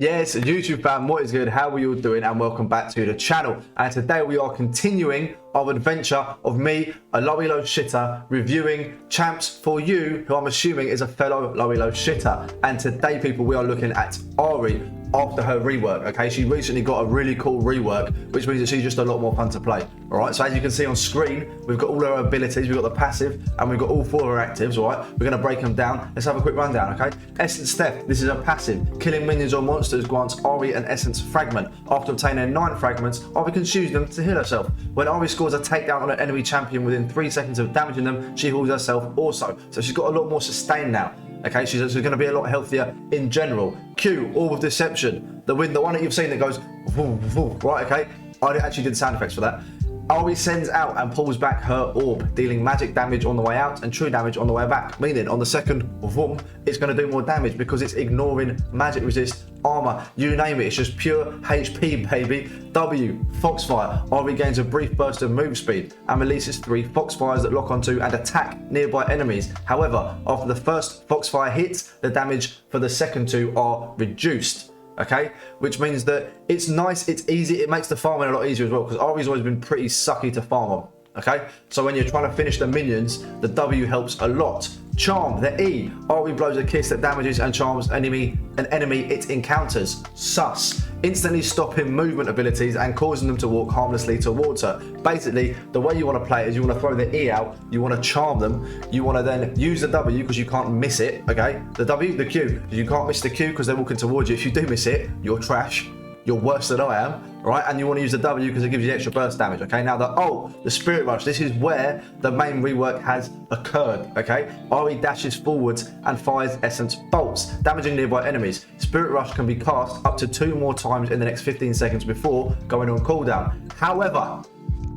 Yes, YouTube fam, what is good? How are you all doing? And welcome back to the channel. And today we are continuing our adventure of me, a low elo shitter, reviewing champs for you, who I'm assuming is a fellow low elo shitter. And today, people, we are looking at Ahri after her rework. Okay, she recently got a really cool rework, which means that she's just a lot more fun to play. All right, so as you can see on screen, we've got all her abilities, we've got the passive, and we've got all four of her actives. All right, we're going to break them down. Let's have a quick rundown. Okay, Essence Theft, this is a passive. Killing minions or monsters grants Ahri an Essence Fragment. After obtaining 9 fragments, Ahri can choose them to heal herself. When Ahri scores a takedown on an enemy champion within 3 seconds of damaging them, she heals herself also. So she's got a lot more sustain now. Okay, she's going to be a lot healthier in general. Q, Orb of Deception. The one that you've seen that goes, woo, woo, right, okay. I actually did sound effects for that. Ahri sends out and pulls back her orb, dealing magic damage on the way out and true damage on the way back. Meaning, on the second vroom, it's going to do more damage because it's ignoring magic resist, armor, you name it. It's just pure HP, baby. W, Foxfire. Ahri gains a brief burst of move speed and releases 3 Foxfires that lock onto and attack nearby enemies. However, after the first Foxfire hits, the damage for the second 2 are reduced. Okay, which means that it's nice, it's easy, it makes the farming a lot easier as well, because Ahri's always been pretty sucky to farm on. Okay, so when you're trying to finish the minions, the W helps a lot. Charm, the E. Ahri blows a kiss that damages and charms an enemy it encounters. Sus. Instantly stopping movement abilities and causing them to walk harmlessly towards her. Basically, the way you want to play it is you want to throw the E out, you want to charm them, you want to then use the W because you can't miss it, okay? The W, the Q, you can't miss the Q because they're walking towards you. If you do miss it, you're trash. You're worse than I am, right? And you want to use the W because it gives you extra burst damage, okay? Now the ult, the Spirit Rush, this is where the main rework has occurred, okay? Ahri dashes forwards and fires Essence Bolts, damaging nearby enemies. Spirit Rush can be cast up to 2 more times in the next 15 seconds before going on cooldown. However,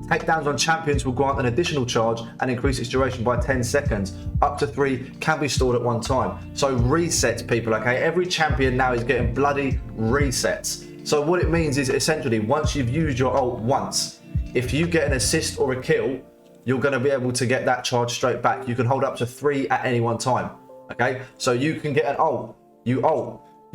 takedowns on champions will grant an additional charge and increase its duration by 10 seconds. Up to 3 can be stored at one time. So resets, people, okay? Every champion now is getting bloody resets. So what it means is essentially once you've used your ult once, if you get an assist or a kill, you're going to be able to get that charge straight back. You can hold up to 3 at any one time. Okay, so you can get an ult, you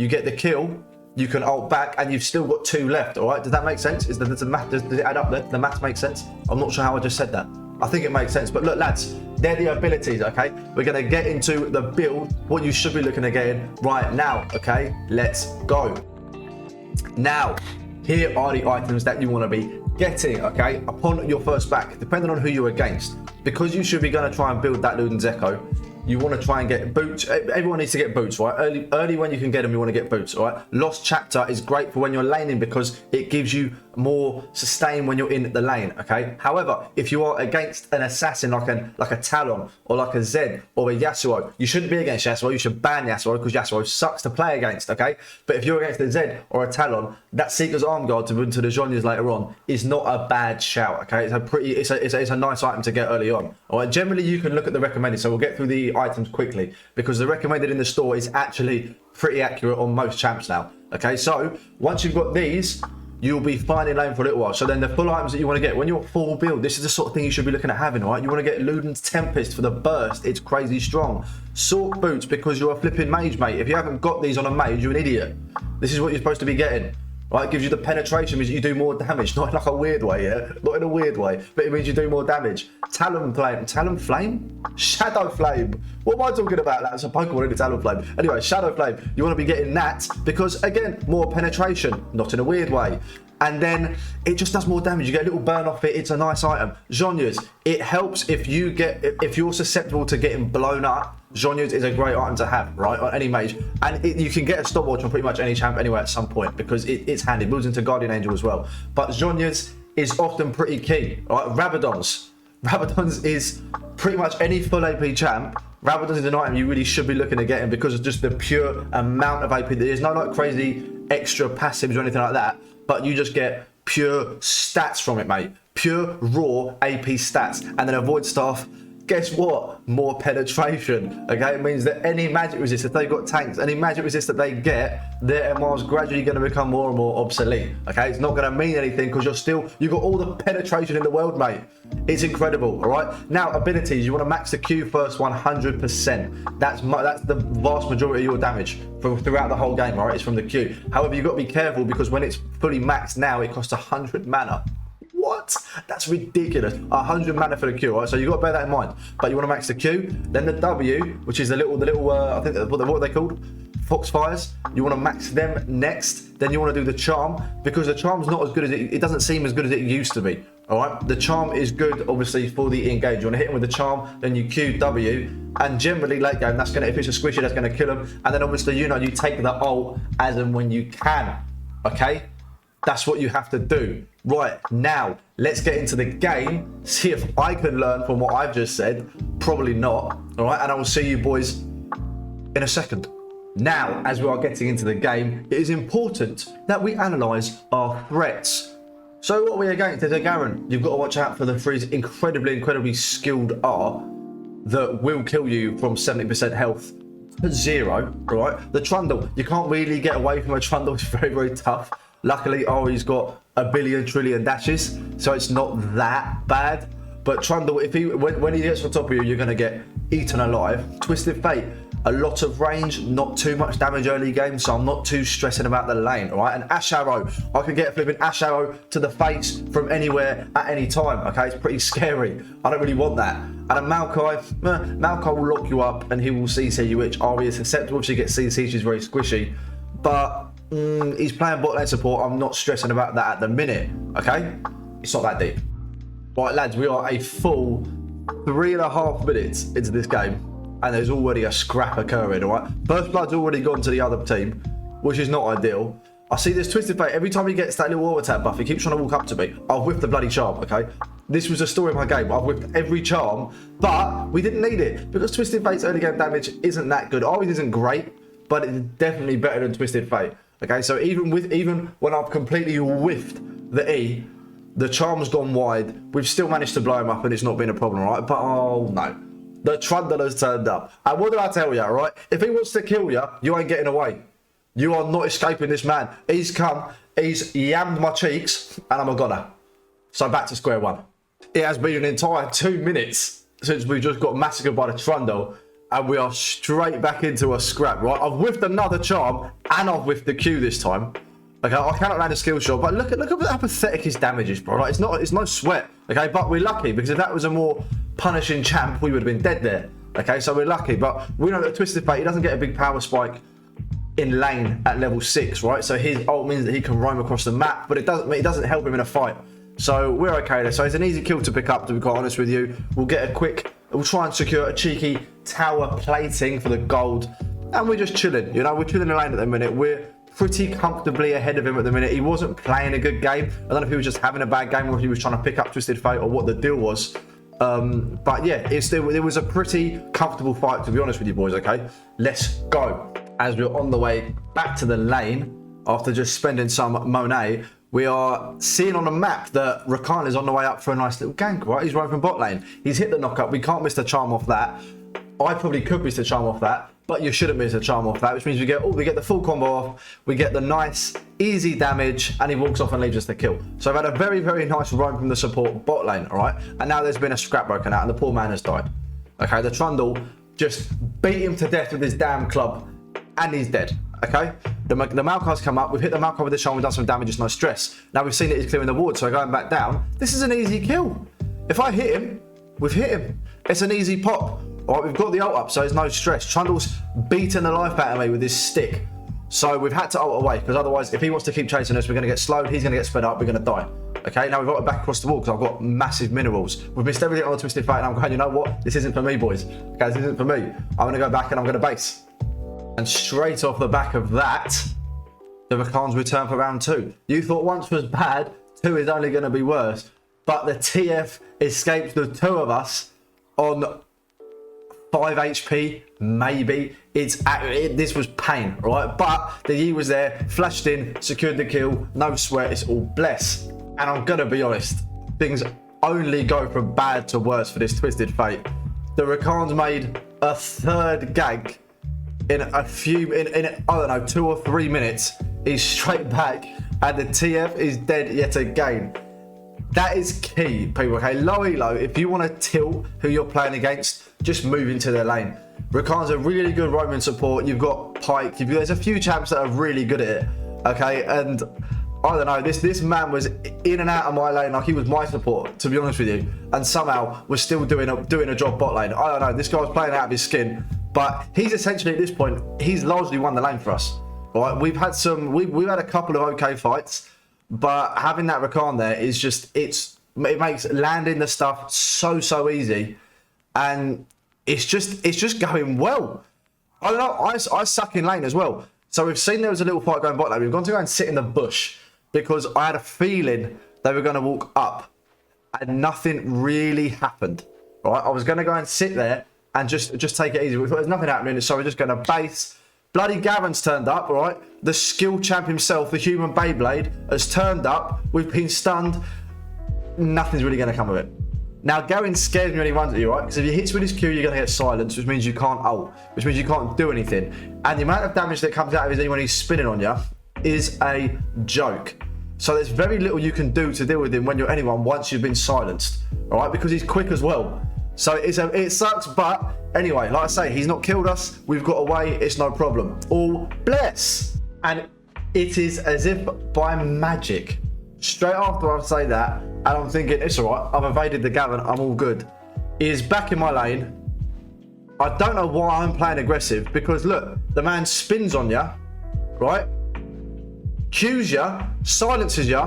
get the kill, you can ult back, and you've still got 2 left. All right, does that make sense? Does it add up there? The math makes sense? I'm not sure how I just said that. I think it makes sense. But look, lads, they're the abilities, okay? We're going to get into the build, what you should be looking at getting right now, okay? Let's go. Now, here are the items that you want to be getting, okay, upon your first back, depending on who you're against. Because you should be going to try and build that Luden's Echo, you want to try and get boots. Everyone needs to get boots, right? Early when you can get them, you want to get boots, all right? Lost Chapter is great for when you're laning because it gives you more sustain when you're in the lane, okay? However, if you are against an assassin like a Talon or like a Zed or a Yasuo, you shouldn't be against Yasuo. You should ban Yasuo because Yasuo sucks to play against, okay? But if you're against a Zed or a Talon, that Seeker's Arm Guard to put into the Zhonya's later on is not a bad shout, okay? It's a nice item to get early on. All right, generally you can look at the recommended, so we'll get through the items quickly because the recommended in the store is actually pretty accurate on most champs now. Okay, so once you've got these, you'll be fine in lane for a little while. So then the full items that you want to get when you're full build, this is the sort of thing you should be looking at having, all right? You want to get Luden's Tempest for the burst. It's crazy strong. Sork boots because you're a flipping mage, mate. If you haven't got these on a mage, you're an idiot. This is what you're supposed to be getting. Right, it gives you the penetration, means you do more damage, not in like a weird way, yeah? Not in a weird way, but it means you do more damage. Talon Flame? Shadow Flame. What am I talking about? That's a Pokemon in the Talon Flame. Anyway, Shadow Flame, you want to be getting that because, again, more penetration, not in a weird way. And then it just does more damage. You get a little burn off it. It's a nice item. Zhonya's, it helps if you're susceptible to getting blown up. Zhonya's is a great item to have, right, on any mage. And you can get a stopwatch on pretty much any champ anyway at some point because it's handy. It moves into Guardian Angel as well. But Zhonya's is often pretty key, right? Rabadon's is pretty much any full AP champ. Rabadon's is an item you really should be looking at getting because of just the pure amount of AP. There's no like crazy extra passives or anything like that, but you just get pure stats from it, mate. Pure raw AP stats. And then Avoid Staff, guess what? More penetration. Okay, it means that any magic resist, if they've got tanks, any magic resist that they get, their MR is gradually going to become more and more obsolete. Okay, it's not going to mean anything because you've got all the penetration in the world, mate. It's incredible. All right. Now abilities, you want to max the Q first 100%. That's the vast majority of your damage throughout the whole game. All right, it's from the Q. However, you've got to be careful because when it's fully maxed now, it costs 100 mana. What? That's ridiculous. 100 mana for the Q, right? So you've got to bear that in mind. But you want to max the Q, then the W, which is the little I think what are they called? Foxfires. You want to max them next. Then you want to do the charm because the charm's not as good as it doesn't seem as good as it used to be. All right. The charm is good, obviously, for the engage. You want to hit him with the charm, then you Q W, and generally late game, that's gonna, if it's a squishy, that's gonna kill him. And then obviously, you take the ult as and when you can. Okay. That's what you have to do. Right, now, let's get into the game, see if I can learn from what I've just said. Probably not, all right? And I will see you boys in a second. Now, as we are getting into the game, it is important that we analyse our threats. So what are we against? There's a Garen. You've got to watch out for the freeze incredibly skilled R that will kill you from 70% health to 0, right? The Trundle, you can't really get away from a Trundle. It's very tough. Luckily, Ahri's got a billion trillion dashes, so it's not that bad. But Trundle, when he gets on top of you, you're going to get eaten alive. Twisted Fate, a lot of range, not too much damage early game, so I'm not too stressing about the lane, all right? And Ash Arrow, I can get a flipping Ash Arrow to the face from anywhere at any time, okay? It's pretty scary. I don't really want that. And a Maokai will lock you up and he will CC you, which Ahri is susceptible to get CC, she's very squishy. But he's playing bot lane support. I'm not stressing about that at the minute, okay? It's not that deep. Right, lads, we are a full 3.5 minutes into this game, and there's already a scrap occurring, all right? First blood's already gone to the other team, which is not ideal. I see this Twisted Fate. Every time he gets that little auto attack buff, he keeps trying to walk up to me. I've whiffed the bloody charm, okay? This was the story of my game. I've whiffed every charm, but we didn't need it because Twisted Fate's early game damage isn't that good. Always isn't great, but it's definitely better than Twisted Fate. Okay, so even when I've completely whiffed the E, the charm's gone wide, we've still managed to blow him up and it's not been a problem, right? But oh no, the Trundle has turned up. And what did I tell you, right? If he wants to kill you, you ain't getting away. You are not escaping this man. He's come, he's yammed my cheeks, and I'm a goner. So back to square one. It has been an entire 2 minutes since we just got massacred by the Trundle. And we are straight back into a scrap, right? I've whiffed another charm, and I've whiffed the Q this time. Okay, I cannot land a skill shot, but look at how pathetic his damage is, bro. Right? It's no sweat. Okay, but we're lucky because if that was a more punishing champ, we would have been dead there. Okay, so we're lucky, but we know that Twisted Fate, he doesn't get a big power spike in lane at level 6, right? So his ult means that he can roam across the map, but it doesn't help him in a fight. So we're okay there. So it's an easy kill to pick up, to be quite honest with you. We'll try and secure a cheeky tower plating for the gold. And we're just chilling, we're chilling in the lane at the minute. We're pretty comfortably ahead of him at the minute. He wasn't playing a good game. I don't know if he was just having a bad game or if he was trying to pick up Twisted Fate or what the deal was. But yeah, it was a pretty comfortable fight, to be honest with you boys, okay? Let's go. As we're on the way back to the lane, after just spending some Monet, we are seeing on the map that Rakan is on the way up for a nice little gank, right? He's running from bot lane. He's hit the knockup. We can't miss the charm off that. I probably could miss the charm off that, but you shouldn't miss the charm off that, which means we get the full combo off, we get the nice, easy damage, and he walks off and leaves us the kill. So I've had a very nice run from the support bot lane, all right? And now there's been a scrap broken out, and the poor man has died. Okay, the Trundle just beat him to death with his damn club, and he's dead. Okay, the Maokai's come up. We've hit the Maokai with the charm. We've done some damage. It's no stress. Now we've seen that he's clearing the ward, so going back down. This is an easy kill. If I hit him, we've hit him. It's an easy pop. All right, we've got the ult up, so there's no stress. Trundle's beating the life out of me with his stick. So we've had to ult away, because otherwise, if he wants to keep chasing us, we're going to get slowed. He's going to get sped up. We're going to die. Okay, now we've got it back across the wall because I've got massive minerals. We've missed everything on the Twisted Fate, and I'm going, you know what? This isn't for me, boys. Okay, this isn't for me. I'm going to go back and I'm going to base. And straight off the back of that, the Rakan's return for round 2. You thought once was bad, 2 is only going to be worse. But the TF escaped the 2 of us on 5 HP, maybe. This was pain, right? But the Yi was there, flashed in, secured the kill, no sweat, it's all bless. And I'm going to be honest, things only go from bad to worse for this Twisted Fate. the Rakan's made a third gank in a few, in I don't know, 2 or 3 minutes. He's straight back, and the TF is dead yet again. That is key, people, okay? Low elo, if you want to tilt who you're playing against, just move into their lane. Rakan's a really good roaming support. You've got Pike. There's a few champs that are really good at it, okay? And I don't know, this man was in and out of my lane like he was my support, to be honest with you, and somehow was still doing a job bot lane. I don't know, this guy was playing out of his skin, but he's essentially at this point, he's largely won the lane for us. All right, we've had a couple of okay fights, but having that Rakan there is just, it makes landing the stuff so easy, and it's just going well. I don't know, I suck in lane as well. So we've seen there was a little fight going bot lane. We've gone to go and sit in the bush because I had a feeling they were going to walk up, and nothing really happened. Right, I was going to go and sit there and just take it easy. We thought there's nothing happening, so we're just going to base. Bloody Gavin's turned up, right? The skill champ himself, the human Beyblade, has turned up. We've been stunned. Nothing's really going to come of it. Now, Gavin scares me when he runs at you, right? Because if he hits with his Q, you're going to get silenced, which means you can't ult, which means you can't do anything. And the amount of damage that comes out of his E when he's spinning on you is a joke. So there's very little you can do to deal with him when you're anyone once you've been silenced, all right? Because he's quick as well. So it sucks, but anyway, like I say, he's not killed us. We've got away. It's no problem. All bless. And it is as if by magic. Straight after I say that, and I'm thinking, it's all right. I've evaded the Gavin. I'm all good. He is back in my lane. I don't know why I'm playing aggressive, because look, the man spins on you, right? Cues you, silences you,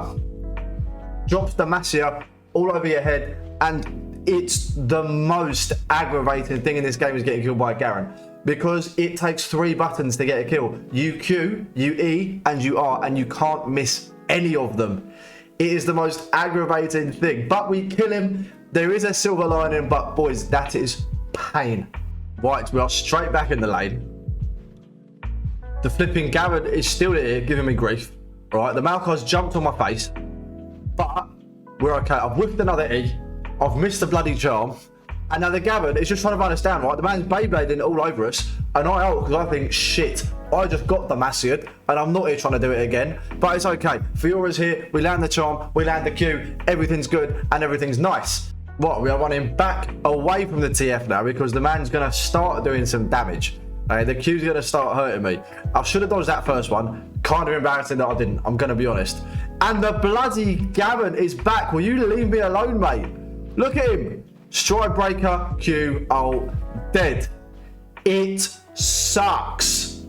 drops the Masia all over your head, and it's the most aggravating thing in this game is getting killed by a Garen, because it takes 3 buttons to get a kill. You Q, you E, and you R, and you can't miss any of them. It is the most aggravating thing, but we kill him. There is a silver lining, but boys, that is pain. Right, we are straight back in the lane. The flipping Garen is still here giving me grief. Right, the Malkar's jumped on my face, but we're okay. I've whiffed another E. I've missed the bloody charm. And now the Gavin is just trying to understand, right? The man's Beyblading all over us. And I ult because I think, shit, I just got the Massiad and I'm not here trying to do it again. But it's okay. Fiora's here. We land the charm. We land the Q. Everything's good and everything's nice. What? We are running back away from the TF now because the man's going to start doing some damage. Okay, the Q's going to start hurting me. I should have dodged that first one. Kind of embarrassing that I didn't. I'm going to be honest. And the bloody Gavin is back. Will you leave me alone, mate? Look at him. Stride breaker, Q, ult, dead. It sucks.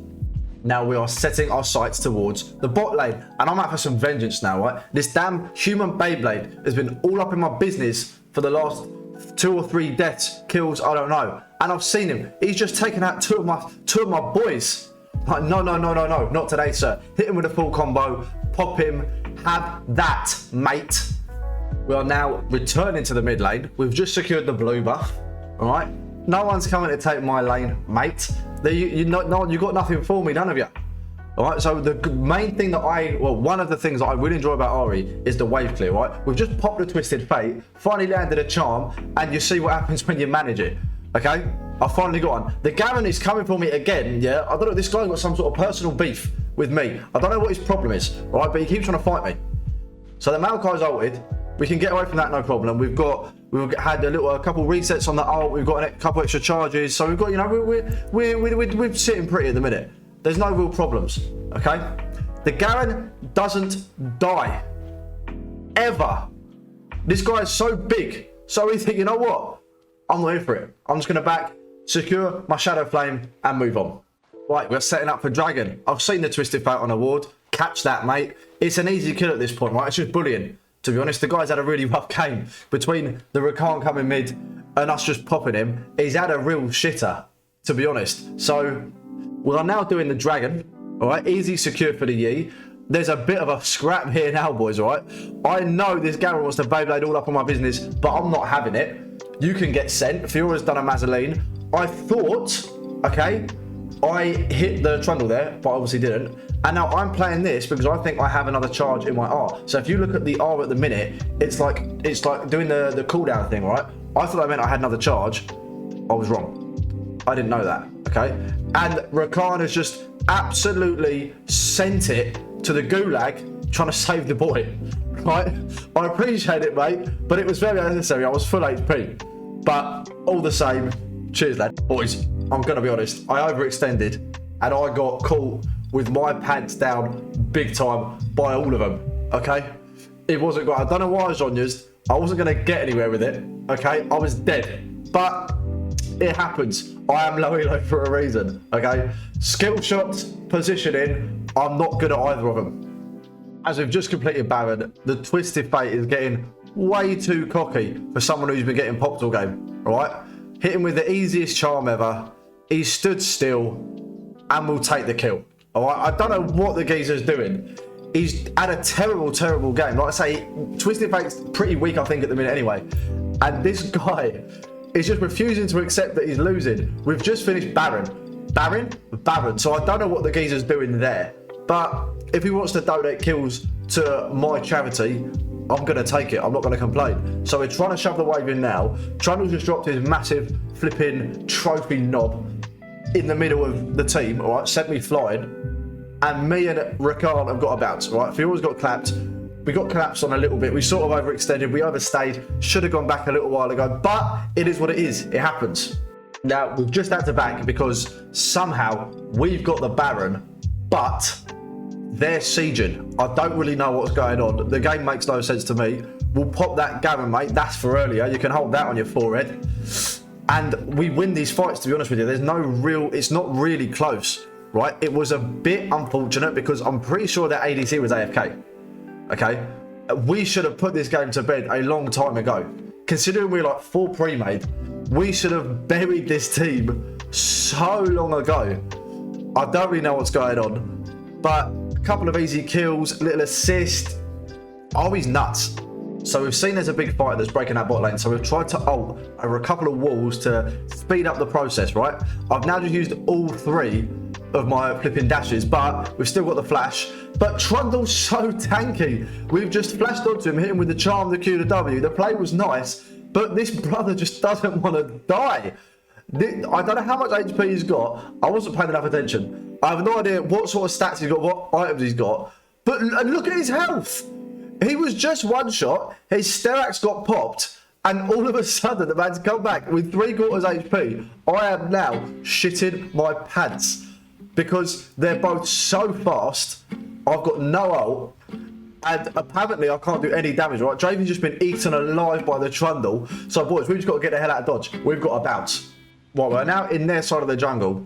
Now we are setting our sights towards the bot lane. And I'm out for some vengeance now, right? This damn human Beyblade has been all up in my business for the last 2 or 3 deaths, kills, I don't know. And I've seen him. He's just taken out two of my boys. Like, no, not today, sir. Hit him with a full combo, pop him, have that, mate. We are now returning to the mid lane. We've just secured the blue buff. All right. No one's coming to take my lane, mate. You got nothing for me, none of you. All right. So the main thing that one of the things that I really enjoy about Ahri is the wave clear. Right. We've just popped the Twisted Fate, finally landed a charm, and you see what happens when you manage it. Okay. I finally got one. The Garen is coming for me again. Yeah. I don't know. This guy's got some sort of personal beef with me. I don't know what his problem is. All right. But he keeps trying to fight me. So the Maokai's ulted. We can get away from that, no problem. We've had a couple resets on the ult. We've got a couple extra charges, so we've got, you know, we're sitting pretty at the minute. There's no real problems. Okay, the Garen doesn't die ever. This guy is so big, so we think, you know what? I'm not here for it. I'm just gonna back, secure my Shadow Flame, and move on. Right, we're setting up for Dragon. I've seen the Twisted Fate on a ward. Catch that, mate. It's an easy kill at this point, right? It's just bullying. To be honest, the guy's had a really rough game. Between the Rakan coming mid and us just popping him, he's had a real shitter, to be honest. So, we are now doing the Dragon, all right? Easy, secure for the Yi. There's a bit of a scrap here now, boys, all right? I know this Garen wants to Beyblade all up on my business, but I'm not having it. You can get sent. Fiora's done a Mazzoline. I thought, okay, I hit the trundle there, but obviously didn't. And now I'm playing this because I think I have another charge in my R. So if you look at the R at the minute, it's like doing the cooldown thing, right? I thought I meant I had another charge. I was wrong. I didn't know that, okay? And Rakan has just absolutely sent it to the gulag trying to save the boy, right? I appreciate it, mate, but it was very unnecessary. I was full HP. But all the same, cheers, lad. Boys, I'm going to be honest. I overextended and I got caught with my pants down big time by all of them, okay? It wasn't good. I don't know why I was on yours. I wasn't going to get anywhere with it, okay? I was dead. But it happens. I am low elo for a reason, okay? Skill shots, positioning, I'm not good at either of them. As we've just completed Baron, the Twisted Fate is getting way too cocky for someone who's been getting popped all game, right? Hit him with the easiest charm ever. He stood still and will take the kill, all right? I don't know what the geezer's doing. He's had a terrible, terrible game. Like I say, Twisted Fate's pretty weak, I think, at the minute anyway. And this guy is just refusing to accept that he's losing. We've just finished Baron. Baron. So I don't know what the geezer's doing there. But if he wants to donate kills to my charity, I'm going to take it. I'm not going to complain. So we're trying to shove the wave in now. Trundle's just dropped his massive flipping trophy knob in the middle of the team, all right? Sent me flying. And me and Rakan have got a bounce, all right? Fiora's got clapped. We got collapsed on a little bit. We sort of overextended. We overstayed. Should have gone back a little while ago. But it is what it is. It happens. Now, we've just had to back because somehow we've got the Baron, but they're sieging. I don't really know what's going on. The game makes no sense to me. We'll pop that Garen, mate. That's for earlier. You can hold that on your forehead. And we win these fights, to be honest with you. There's no real... It's not really close, right? It was a bit unfortunate because I'm pretty sure that ADC was AFK. Okay, we should have put this game to bed a long time ago. Considering we're like 4 pre-made, we should have buried this team so long ago. I don't really know what's going on, but a couple of easy kills, little assist. Oh, he's nuts. So we've seen there's a big fight that's breaking that bot lane. So we've tried to ult over a couple of walls to speed up the process, right? I've now just used all 3 of my flipping dashes, but we've still got the flash. But Trundle's so tanky. We've just flashed onto him, hit him with the charm, the Q, the W. The play was nice, but this brother just doesn't want to die. I don't know how much HP he's got. I wasn't paying enough attention. I have no idea what sort of stats he's got, what items he's got. But look at his health. He was just one shot. His Sterak's got popped. And all of a sudden, the man's come back with 3/4 HP. I am now shitting my pants because they're both so fast. I've got no ult. And apparently, I can't do any damage, right? Draven's just been eaten alive by the Trundle. So, boys, we've just got to get the hell out of Dodge. We've got to bounce. Well, we're now in their side of the jungle.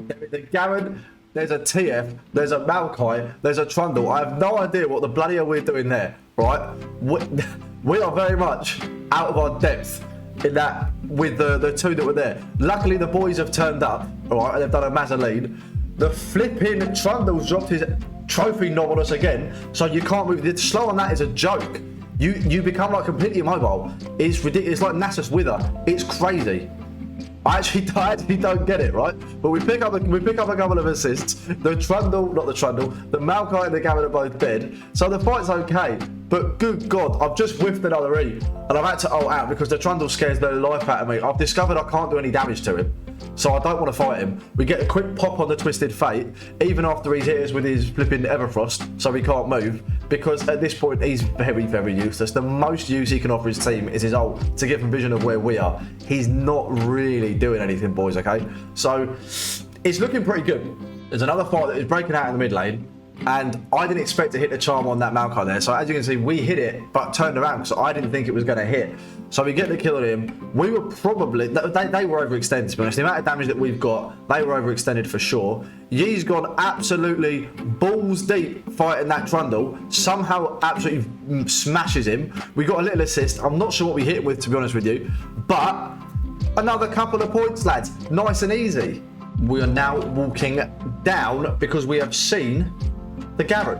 There's a Garen, there's a TF, there's a Maokai, there's a Trundle. I have no idea what the bloody hell we're doing there, right? We are very much out of our depth in that with the 2 that were there. Luckily, the boys have turned up, all right, and they've done a Mazzoline. The flipping Trundle's dropped his trophy knob on us again, so you can't move. The slow on that is a joke. You become like completely immobile. It's ridiculous. It's like Nasus Wither. It's crazy. I actually don't get it, right? But we pick up a couple of assists. The Maokai and the Garen are both dead. So the fight's okay. But good God, I've just whiffed another E. And I've had to ult out because the Trundle scares the life out of me. I've discovered I can't do any damage to him. So I don't want to fight him. We get a quick pop on the Twisted Fate, even after he's hit us with his flipping Everfrost, so he can't move. Because at this point, he's very, very useless. The most use he can offer his team is his ult to give him vision of where we are. He's not really doing anything, boys, okay? So it's looking pretty good. There's another fight that is breaking out in the mid lane. And I didn't expect to hit the charm on that Maokai there. So as you can see, we hit it, but turned around because I didn't think it was going to hit. So we get the kill on him. We were probably... They were overextended, to be honest. The amount of damage that we've got, they were overextended for sure. Yee's gone absolutely balls deep fighting that Trundle. Somehow absolutely smashes him. We got a little assist. I'm not sure what we hit with, to be honest with you. But another couple of points, lads. Nice and easy. We are now walking down because we have seen... the Garen.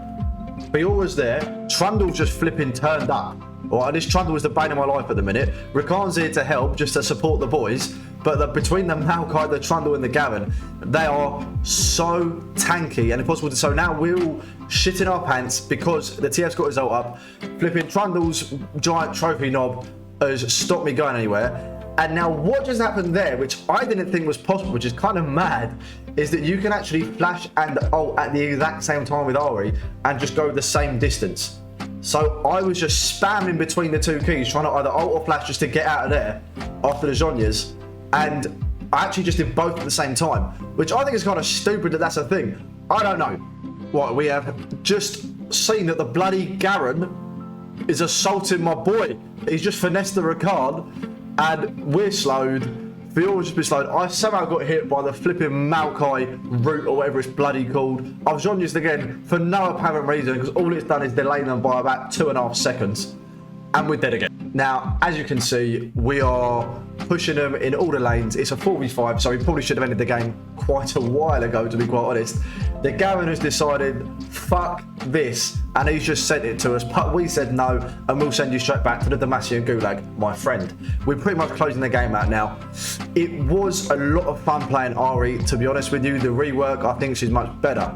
Fiora's there. Trundle's just flipping turned up. Alright, this Trundle is the bane of my life at the minute. Rakan's here to help, just to support the boys. But between the Maokai, the Trundle and the Garen, they are so tanky and impossible to... So now we're all shitting our pants because the TF's got his ult up. Flipping Trundle's giant trophy knob has stopped me going anywhere. And now what just happened there, which I didn't think was possible, which is kind of mad, is that you can actually flash and ult at the exact same time with Ahri and just go the same distance. So I was just spamming between the two keys, trying to either ult or flash just to get out of there after the Zhonya's. And I actually just did both at the same time, which I think is kind of stupid that that's a thing. I don't know. What, we have just seen that the bloody Garen is assaulting my boy. He's just finessed the Rakan. And we're slowed. Fior's just been slowed. I somehow got hit by the flipping Maokai root or whatever it's bloody called. I've Zhonya's again for no apparent reason because all it's done is delay them by about 2.5 seconds. And we're dead again. Now, as you can see, we are pushing them in all the lanes. It's a 4v5, so we probably should have ended the game quite a while ago, to be quite honest. The Garen has decided, fuck this, and he's just sent it to us, but we said no, and we'll send you straight back to the Demacian Gulag, my friend. We're pretty much closing the game out now. It was a lot of fun playing Ahri, to be honest with you. The rework, I think she's much better.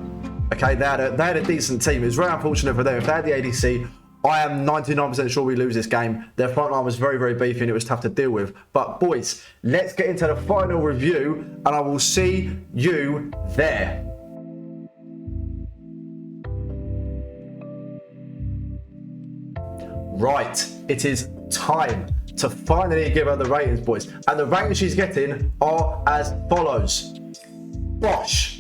Okay, they had a decent team. It was very unfortunate for them. If they had the ADC, I am 99% sure we lose this game. Their front line was very, very beefy and it was tough to deal with. But boys, let's get into the final review and I will see you there. Right, it is time to finally give her the ratings, boys. And the ratings she's getting are as follows. Bosh.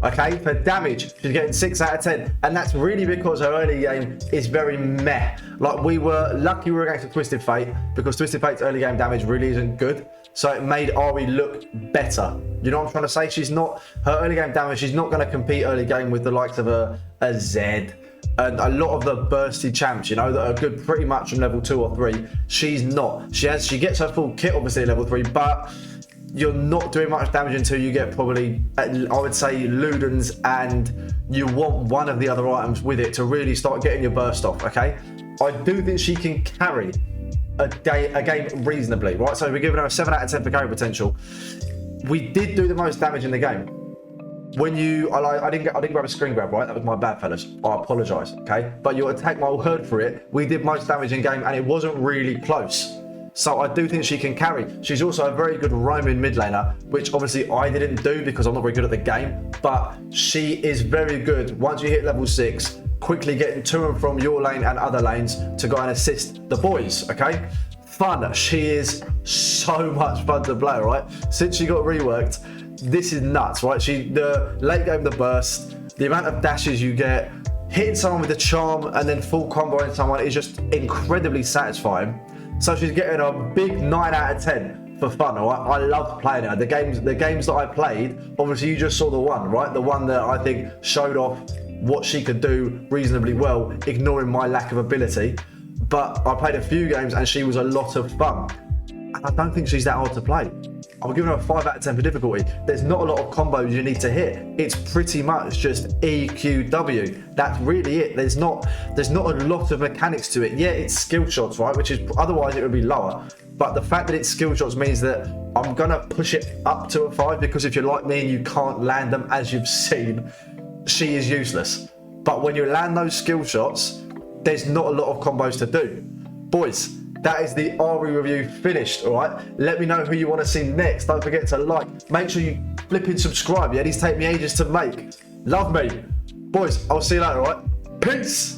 Okay, for damage, she's getting 6 out of 10. And that's really because her early game is very meh. Like, we were lucky we were against a Twisted Fate because Twisted Fate's early game damage really isn't good. So it made Ahri look better. You know what I'm trying to say? She's not, her early game damage, she's not going to compete early game with the likes of a Zed and a lot of the bursty champs, you know, that are good pretty much from level 2 or 3. She's not. She gets her full kit obviously at level 3, but you're not doing much damage until you get probably, I would say, Ludens, and you want one of the other items with it to really start getting your burst off, okay? I do think she can carry a game reasonably, right? So we're giving her a 7 out of 10 for carry potential. We did do the most damage in the game. When you, I didn't grab a screen grab, right? That was my bad, fellas. I apologise, okay? But you'll take my word for it. We did most damage in game and it wasn't really close. So I do think she can carry. She's also a very good roaming mid laner, which obviously I didn't do because I'm not very good at the game, but she is very good once you hit level 6, quickly getting to and from your lane and other lanes to go and assist the boys, okay? Fun. She is so much fun to play, right? Since she got reworked, this is nuts, right? The late game, the burst, the amount of dashes you get, hitting someone with the charm and then full comboing someone is just incredibly satisfying. So she's getting a big 9 out of 10 for fun, all right? I love playing her. The games that I played, obviously you just saw the one, right? The one that I think showed off what she could do reasonably well, ignoring my lack of ability. But I played a few games and she was a lot of fun. And I don't think she's that hard to play. I'm giving her a 5 out of 10 for difficulty. There's not a lot of combos you need to hit. It's pretty much just EQW. That's really it. There's not a lot of mechanics to it. Yeah, it's skill shots, right? Which is, otherwise it would be lower. But the fact that it's skill shots means that I'm gonna push it up to a 5 because if you're like me and you can't land them, as you've seen, she is useless. But when you land those skill shots, there's not a lot of combos to do. Boys, that is the Ahri review finished, all right? Let me know who you want to see next. Don't forget to like. Make sure you flipping subscribe. Yeah, these take me ages to make. Love me. Boys, I'll see you later, all right? Peace.